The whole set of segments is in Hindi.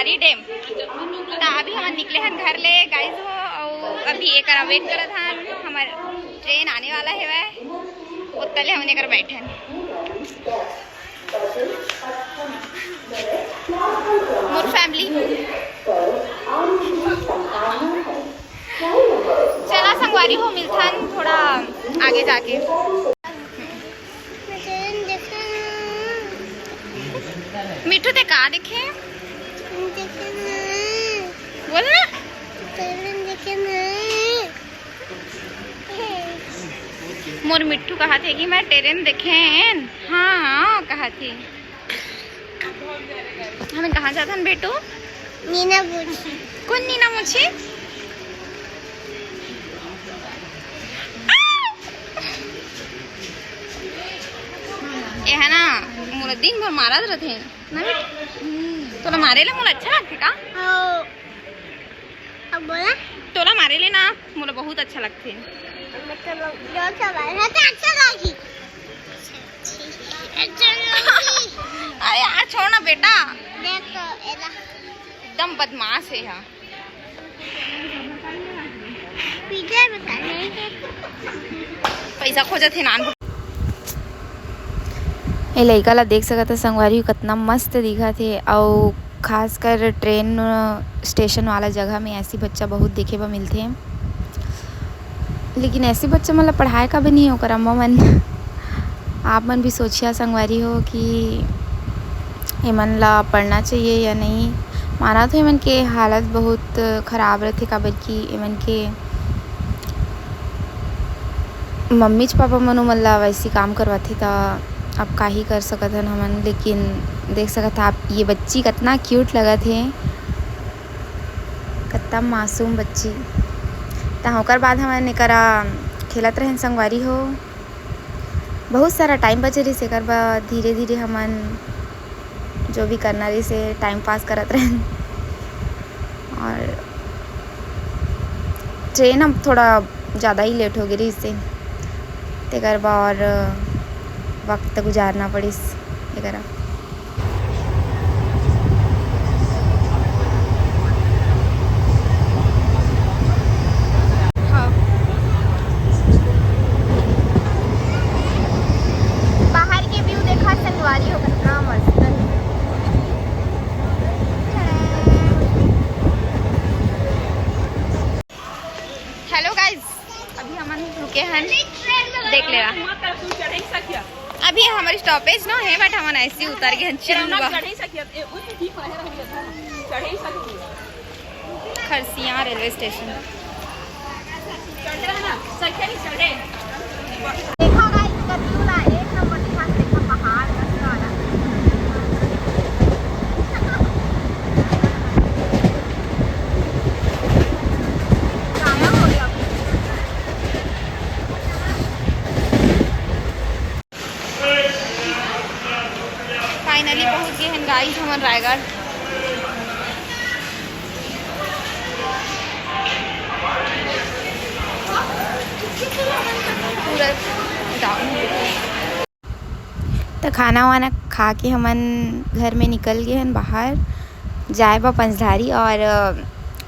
संगवारी डैम। तो अभी हम निकले हैं घर ले गाइस हो, और अभी एक वेट करत हन हमार ट्रेन आने वाला है वह उतले हमने कर बैठे हैं। मोर फैमिली चला संगवारी हो मिलथन थोड़ा आगे जाके। मिठू ते का देखे बोल ना मोर मिट्टू कहा थे कि मैं ट्रेन देखे। हाँ कहा थी हमें कहाँ जाता है बेटू? नीना मुछी। कौन नीना मुछी? ये है ना मोला दिन भर मारा रहते ना बेट। तोला मारे ले मोला अच्छा लगते का? अब बोला तोला मारे ले ना मोला बहुत अच्छा लगते। अरे यार छोड़ ना बेटा, एकदम बदमाश है यहाँ। पैसा खोजत है नान। ये लड़का ला देख सकत संगवारी कितना मस्त दिखा थे, और खासकर ट्रेन स्टेशन वाला जगह में ऐसी बच्चा बहुत देखे बा मिलते हैं। लेकिन ऐसे बच्चा मतलब पढ़ाई का भी नहीं होकर अम्मा मन आप मन भी सोचिया संगवारी हो कि एमन ला पढ़ना चाहिए या नहीं। माना तो एमन के हालत बहुत ख़राब रहते, काबर कि एमन के मम्मी पापा मनु मन ला वैसी काम करवाते था। अब का ही कर सकत हन हमन। लेकिन देख सकत आप ये बच्ची कितना क्यूट लगत है, कितना मासूम बच्ची। तो होकर बाद हमन एकरा खेलत रहें संगवारी हो। बहुत सारा टाइम बचे रही से कर बा, धीरे धीरे हमन जो भी करना रही से टाइम पास करत रहें। और ट्रेन अब थोड़ा ज़्यादा ही लेट हो गई इससे ते कर बा, और वक्त गुजारना पड़ी एकरा। हेलो गाइस, अभी हम रुके हैं देख ले रहा। अभी हमारी स्टॉपेज ना है बट हम ऐसे उतर गए खरसिया रेलवे स्टेशन। फाइनली पहुंच गए हैं गाइस हम रायगढ़। तो खाना वाना खा के हमन घर में निकल गए हैं बाहर जाए बा पंचधारी। और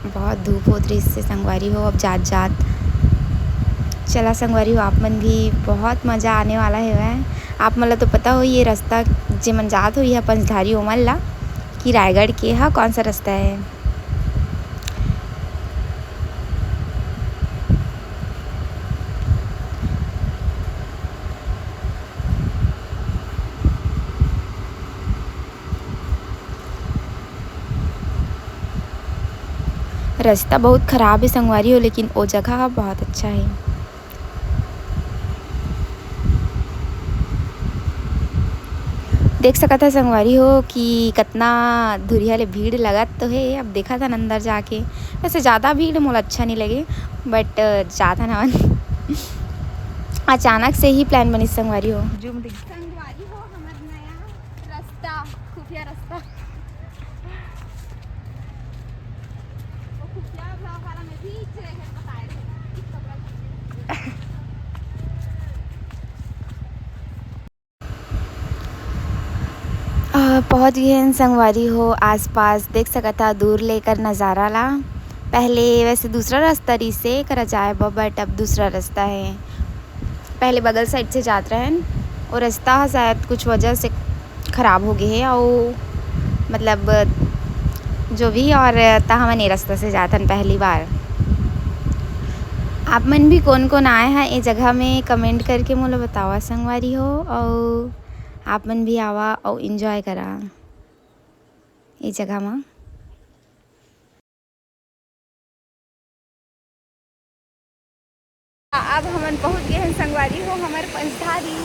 बहुत धूप होत रही इससे संगवारी हो। अब जात जात चला संगवारी हो, आप मन भी बहुत मज़ा आने वाला है। आप मन ला तो पता हो ये रास्ता जे मन जात हो यह पंचधारी ओमन ला कि रायगढ़ के हा कौन सा रास्ता है। रास्ता बहुत ख़राब है संगवारी हो, लेकिन वो जगह बहुत अच्छा है। देख सकता था संगवारी हो कि कितना धुरिया ले भीड़ लगत तो है। अब देखा था अंदर जाके, वैसे ज़्यादा भीड़ मोला अच्छा नहीं लगे बट ज़्यादा ना अचानक से ही प्लान बनी संगवारी हो। संगवारी हो हमारा नया रास्ता, खुफिया रास्ता। पहुँच गए हैं संगवारी हो। आसपास देख सकता दूर लेकर नज़ारा ला। पहले वैसे दूसरा रास्ता रही से करा जाए बट अब दूसरा रास्ता है। पहले बगल साइड से जाते रहें और रास्ता शायद कुछ वजह से ख़राब हो गए है और मतलब जो भी और हमने रास्ते से जातन पहली बार। आप मन भी कौन कौन आए हैं ये जगह में कमेंट करके मुझे बतावा संगवारी हो और आप मन भी आवा और इन्जॉय करा ये जगह में। अब हमन पहुंच गए हैं संगवारी हो हमारे पंचधारी।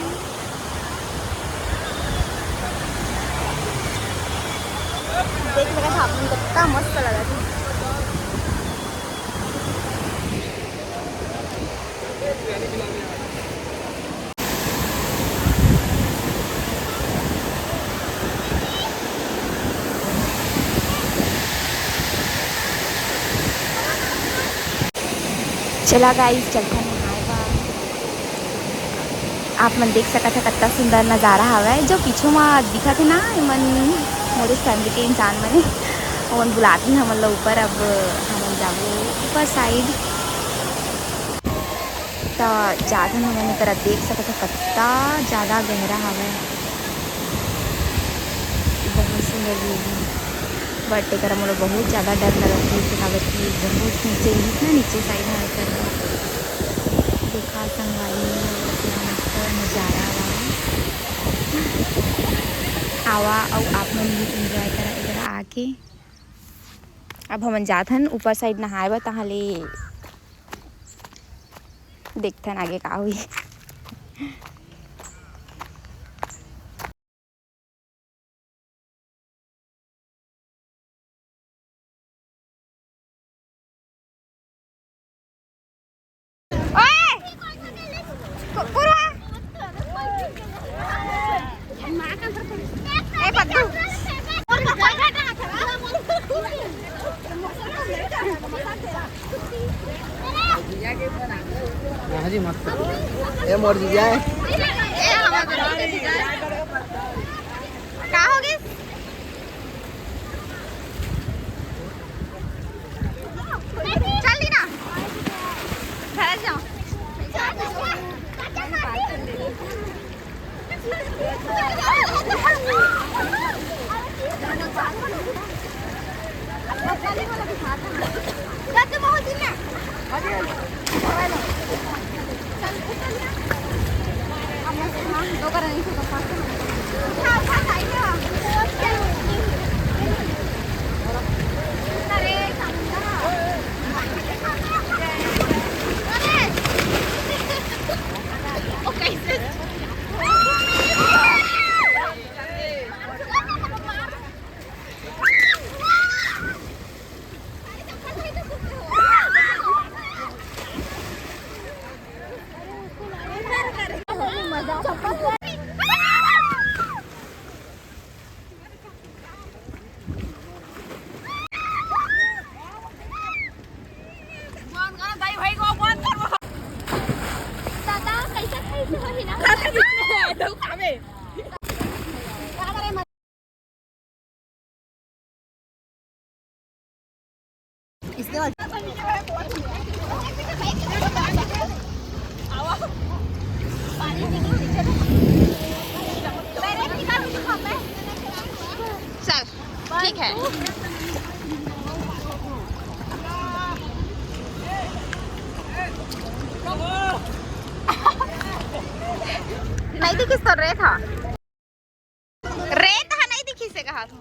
देख लगा था आपने कितना मस्त लगा था। चला गाइस चलता नहाएगा। आप मन देख सकते थे कितना सुंदर नज़ारा हवा है। जो पीछे में दिखा थे ना मन मोरे फैमिली के इंसान मने और बुलाती हम लोग ऊपर। अब हम जाबो ऊपर साइड तो ज़्यादा हमने करा देख सकते कितना ज़्यादा गहरा हवा है। बहुत सुंदर व्यू है बट एक मुझे बहुत ज़्यादा डर लगा था इसे कागज की बहुत नीचे इतना नीचे साइड है कर देखा संगवारी मस्त नज़ारा आवा और आप मन भी इंजॉय करा इधर आके। अब हम जाथन ऊपर साइड नहाए तहाँ ले देखथन आगे का हुई। जी मत ये मर जाए का हो गई चल दी ना घर जाओ। चल ठीक है। नहीं दिखी तो रेत था नहीं दिखी से कहा था।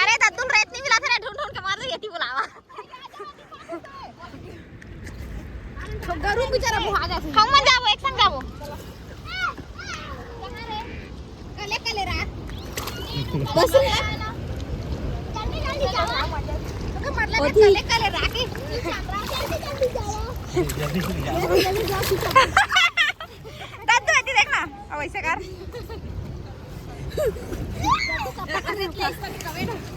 अरे तुम रेत नहीं मिला था ढूंढ ढूंढ के मार रही थी बुलावा। गरु बेचारा बुहा जाते हम मन जाबो एक संग जाबो कले कले रात बस जल्दी जल्दी जाओ तो मतलब कले कले रात के जल्दी जाओ दादू ऐसे देखना अब ऐसे कर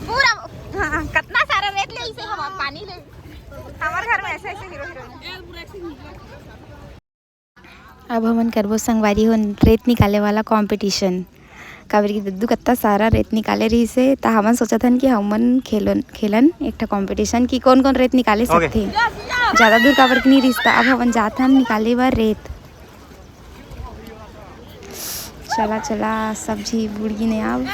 पूरा हाँ, कितना सारा रेत ले इसे हम पानी ले हमारे घर में ऐसे ऐसे हीरो हीरोइन। अब हमन करबो संगवारी हो रेत निकाले वाला कंपटीशन। काबर की दद्दू कत्ता सारा रेत निकाले रही से ता हमन सोचत हन कि हमन खेलन एक ठा कंपटीशन की कौन कौन रेत निकाले सकथे। ज़्यादा दूर काबर की नहीं रिश्ता अब हमन जात हन निकाले बर रेत। चला चला सब्जी बुड़गी ने अब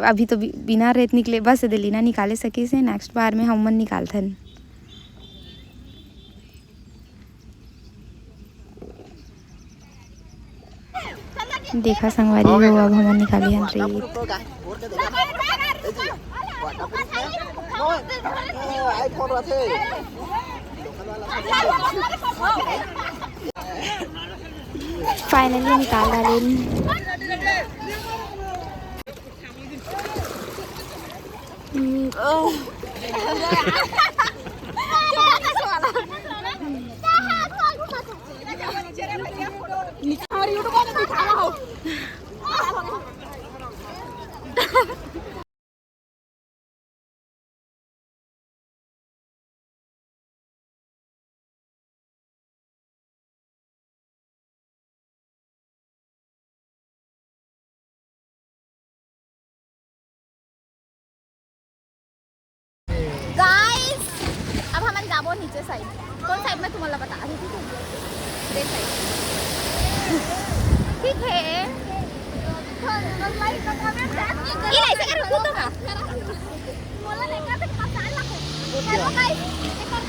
अभी तो बिना रेत निकले बस दिलीना निकाले सके से नेक्स्ट बार में हमन निकालथन। देखा संगवारी हो अब हमन निकाली हन रेत। फाइनली निकाल डाले। गाइस अब हम जाबो नीचे साइड कौन साइड में तुम्हारा बता रही ठीक है देख साइड ठीक है ये ऐसे कर तू तो मोला लेकर से मसाला लाखो हेलो गाइस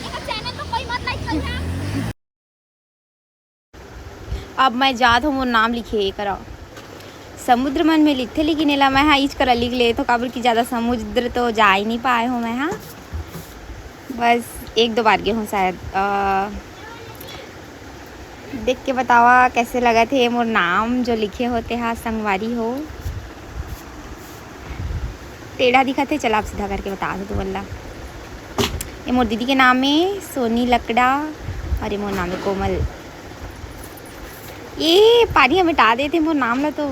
एक चैनल तो कोई मत लाइक करना। अब मैं जात हूँ मोर नाम लिखे करा समुद्र मन में लिखते लेकिन एला मैं हाँ इच करा लिख ले तो काबर की ज़्यादा समुद्र तो जा ही नहीं पाए हूँ मैं हाँ बस एक दो बार गए हूँ शायद। देख के बतावा कैसे लगा थे मोर नाम जो लिखे होते हाँ संगवारी हो टेढ़ा दिखा थे। चला आप सीधा करके बता दो बल्ला। ये मोर दीदी के नाम है सोनी लकड़ा और ये मोर नाम है कोमल। ये पानी मिटा देते मोर नाम ला तो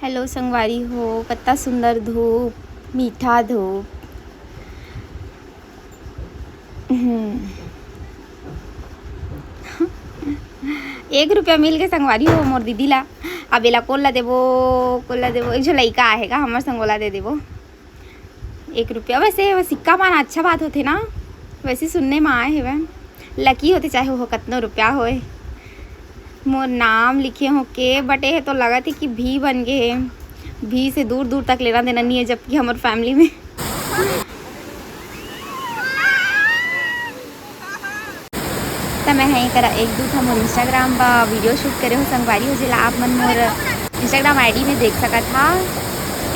हेलो संगवारी हो कितना सुंदर धूप मीठा धूप। 1 रुपया मिल के संगवारी हो मोर दीदी ला। अब एला कोला देबो एक जो लइका आएगा हमार संगोला दे देबो 1 रुपया। वैसे सिक्का पाना अच्छा बात होते ना वैसे सुनने में आए हेवे लकी होते चाहे हो कितना रुपया होए। मोर नाम लिखे हो के बटे है तो लगा थी कि भी बन गए है भी से दूर दूर तक लेना देना नहीं है जबकि हमारे फैमिली में तो मैं यहीं करा एक दो था मोर इंस्टाग्राम पर वीडियो शूट करे हो संगवारी हो जिला आप मन मोर इंस्टाग्राम आईडी में देख सका था।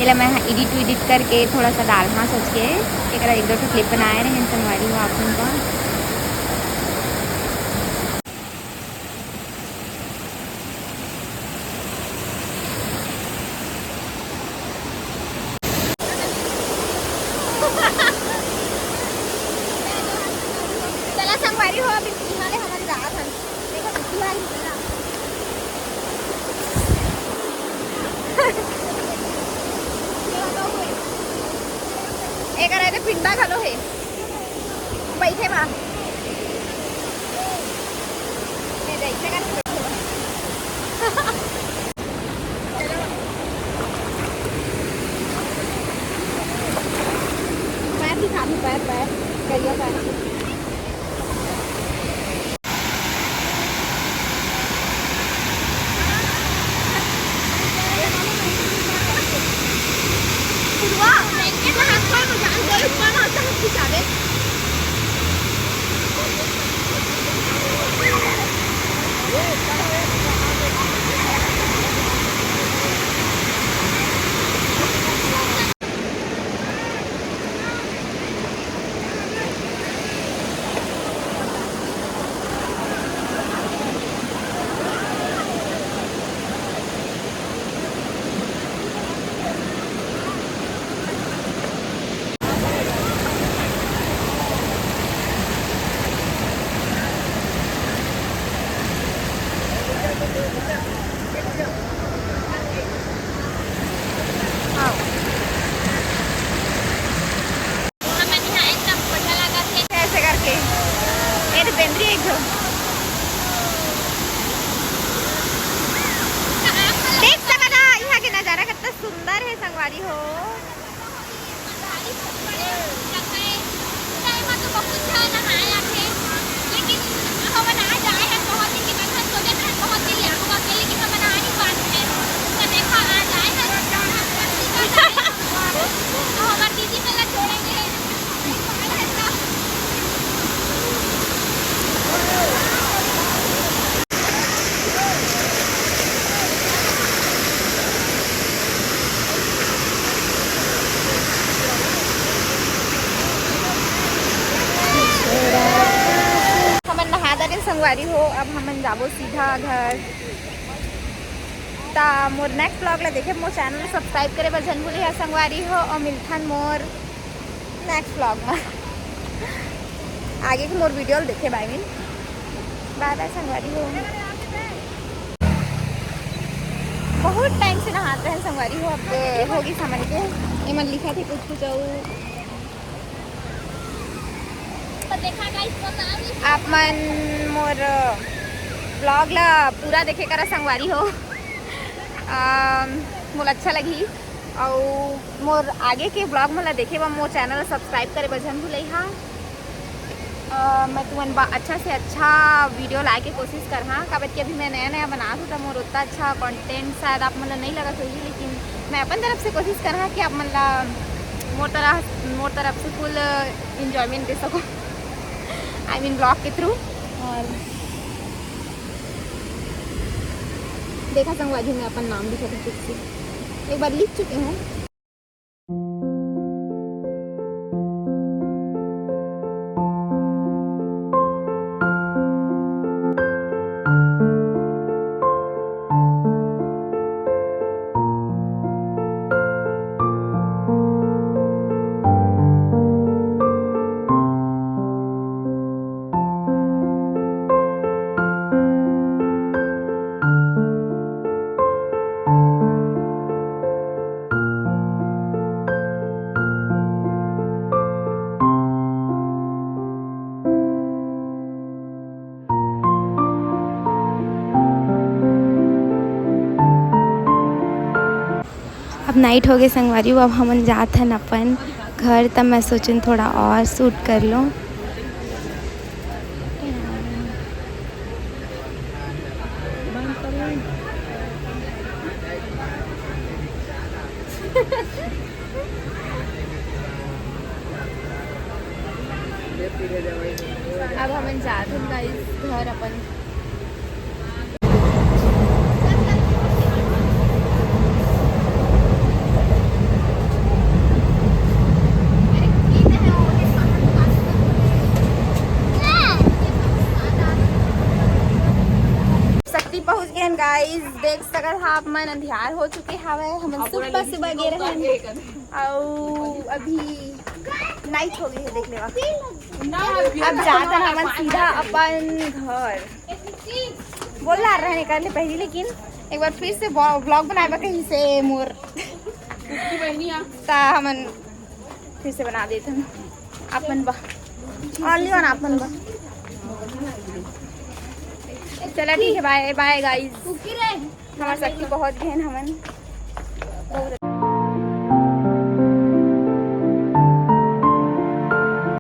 इला मैं एडिट करके थोड़ा सा डालना सोच के एक दो क्लिप बनाए रहे संगवारी हो आप मन का। चला संगवारी हो अभी इहाले हमारी रात है देखो कितना है ना एक अरे तो पिंडा खा लो है बैठे बा मैं देखते कर पैर दिखा दूं पैर करिए पैर पेड़ पहन रही है एक देख सकता यहाँ के नजारा कितना सुंदर है संगवारी हो। संगवारी हो अब हम जाबो सीधा घर ता मोर नेक्स्ट ब्लॉग ला देखे मोर चैनल सब्सक्राइब करे बर झन भूले संगवारी हो और मिलथन मोर नेक्स्ट ब्लॉग में आगे के मोर वीडियो देखे बाय मीन बाय बाय संगवारी हो। बहुत टाइम से नहाते हैं संगवारी हो अब होगी समझ के एमन लिखा थे कुछ आप मन मोर ब्लॉग ला पूरा देखे करा संगवारी हो मोर अच्छा लगी और मोर आगे के ब्लॉग मोला देखे बा मोर चैनल सब्सक्राइब करे बजन भूल मैं तुमन अच्छा से अच्छा वीडियो लाए के कोशिश कर हाँ काबर कि अभी मैं नया नया बना था मोर उतना अच्छा कंटेंट शायद आप मन नहीं लगा सही लेकिन मैं अपन तरफ से कोशिश कर हाँ कि आप मन ला मोर तरफ से फुल इंजॉयमेंट दे सको आई मीन ब्लॉग के थ्रू। और देखा संगवारी में अपन नाम लिखा था खुद से एक बार लिख चुके हैं। अब नाइट हो गए संगवारी अब हम जात हन अपन घर तब मैं सोचन थोड़ा और शूट कर लो। अब हम जात हन गाइस घर अपन गाइस देख सकत आप मन अंधियार हो चुके हवे हम सुबह सुबह गे रहे और अभी नाइट हो गई है देख लेवा अब जाता हम सीधा अपन घर बोल रहे निकालने पहले लेकिन एक बार फिर से ब्लॉग बनाए कहीं से मोर ता हमन फिर से बना देते हैं अपन बा ऑनली वन अपन बा चला ठीक है बाय बाय गाइस हमारे शक्ति बहुत गहन हमन बहुत